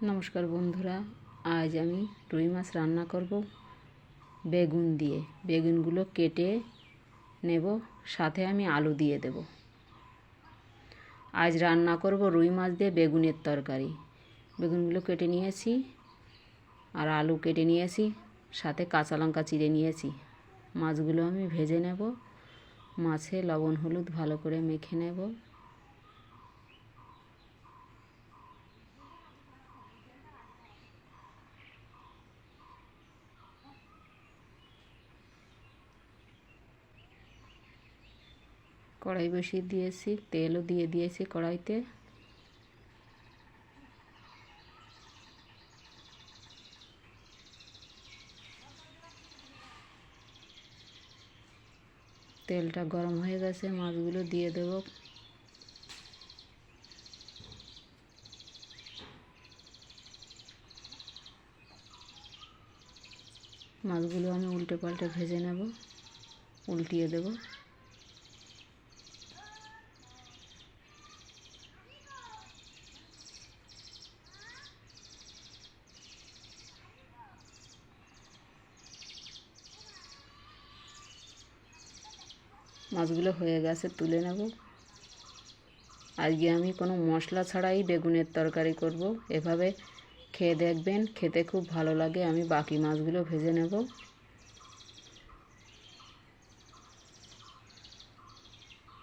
নমস্কার বন্ধুরা, আজ আমি রুই মাছ রান্না করব বেগুন দিয়ে। বেগুনগুলো কেটে নেব, সাথে আমি আলু দিয়ে দেব। আজ রান্না করব রুই মাছ দিয়ে বেগুনের তরকারি। বেগুনগুলো কেটে নিয়েছি আর আলু কেটে নিয়েছি, সাথে কাঁচা লঙ্কা চিড়ে নিয়েছি। মাছগুলো আমি ভেজে নেব, মাছে লবণ হলুদ ভালো করে মেখে নেব। কড়াই বসিয়ে দিয়েছি, তেলও দিয়ে দিয়েছি কড়াইতে। তেলটা গরম হয়ে গেছে, মাছগুলো দিয়ে দেব। মাছগুলো আমি উল্টে পাল্টে ভেজে নেব, উল্টিয়ে দেব। মাছগুলো হয়ে গেছে, তুলে নেব। আজকে আমি কোনো মশলা ছাড়াই বেগুনের তরকারি করব। এভাবে খেয়ে দেখবেন, খেতে খুব ভালো লাগে। আমি বাকি মাছগুলো ভেজে নেব।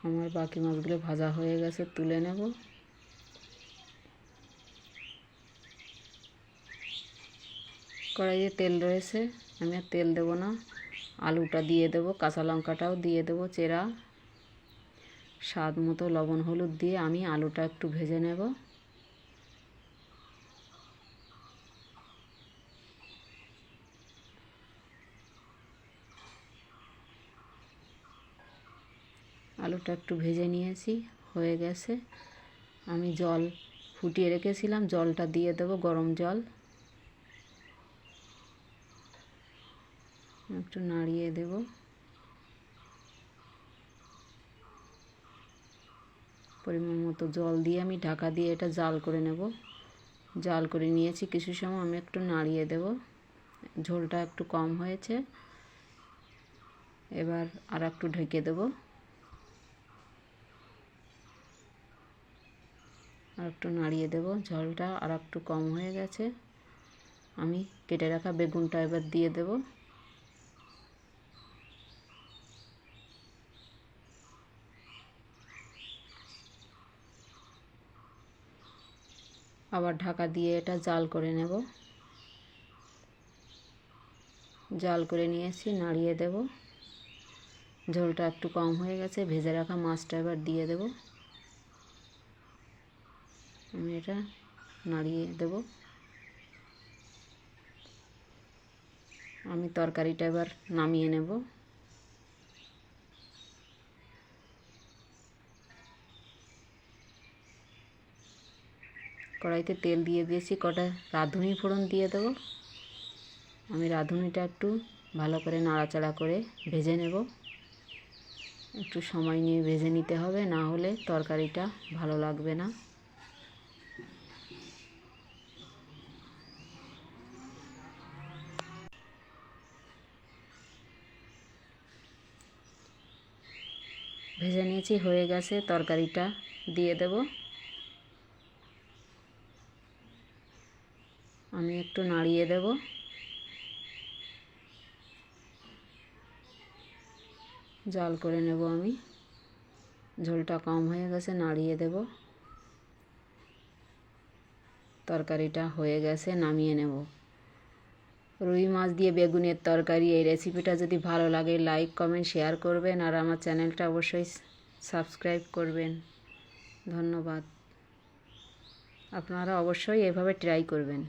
আমার বাকি মাছগুলো ভাজা হয়ে গেছে, তুলে নেব। কড়াইয়ে তেল রয়েছে, আমি আর তেল দেবো না। আলুটা দিয়ে দেব, কাঁচা লঙ্কাটাও দিয়ে দেব চেরা। স্বাদ মতো লবণ হলুদ দিয়ে আমি আলুটা একটু ভেজে নেব। আলুটা একটু ভেজে নিয়েছি, হয়ে গেছে। আমি জল ফুটিয়ে রেখেছিলাম, জলটা দিয়ে দেব, গরম জল। একটু নাড়িয়ে দেব। পরিমাণ মতো জল দিয়ে আমি ঢাকা দিয়ে এটা জাল করে নেব। জাল করে নিয়েছি, কিছু সময় আমি একটু নাড়িয়ে দেব। ঝোলটা একটু কম হয়েছে, এবার আর একটু ঢেকে দেব। আর একটু নাড়িয়ে দেব, ঝোলটা আর একটু কম হয়ে গেছে। আমি কেটে রাখা বেগুনটা এবার দিয়ে দেব। আবার ঢাকা দিয়ে এটা জাল করে নেব। জাল করে নিয়েছি, নাড়িয়ে দেব। ঝোলটা একটু কম হয়ে গেছে, ভেজে রাখা মাছটা এবার দিয়ে দেব। আমি এটা নাড়িয়ে দেব। আমি তরকারিটা এবার নামিয়ে নেব। কড়াইতে তেল দিয়ে দিয়েছি, কটা রাঁধুনি ফোড়ন দিয়ে দেব। আমি রাঁধুনিটা একটু ভালো করে নাড়াচাড়া করে ভেজে নেব। একটু সময় নিয়ে ভেজে নিতে হবে, না হলে তরকারিটা ভালো লাগবে না। ভেজে নিয়েছি, হয়ে গেছে। তরকারিটা দিয়ে দেব। আমি একটু নাড়িয়ে দেব। জাল করে নেব আমি। ঝোলটা কম হয়ে গেছে, নাড়িয়ে দেব। তরকারিটা হয়ে গেছে, নামিয়ে নেব। রুই মাছ দিয়ে বেগুনের তরকারি, এই রেসিপিটা যদি ভালো লাগে লাইক কমেন্ট শেয়ার করবেন, আর আমার চ্যানেলটা অবশ্যই সাবস্ক্রাইব করবেন। ধন্যবাদ। আপনারা অবশ্যই এভাবে ট্রাই করবেন।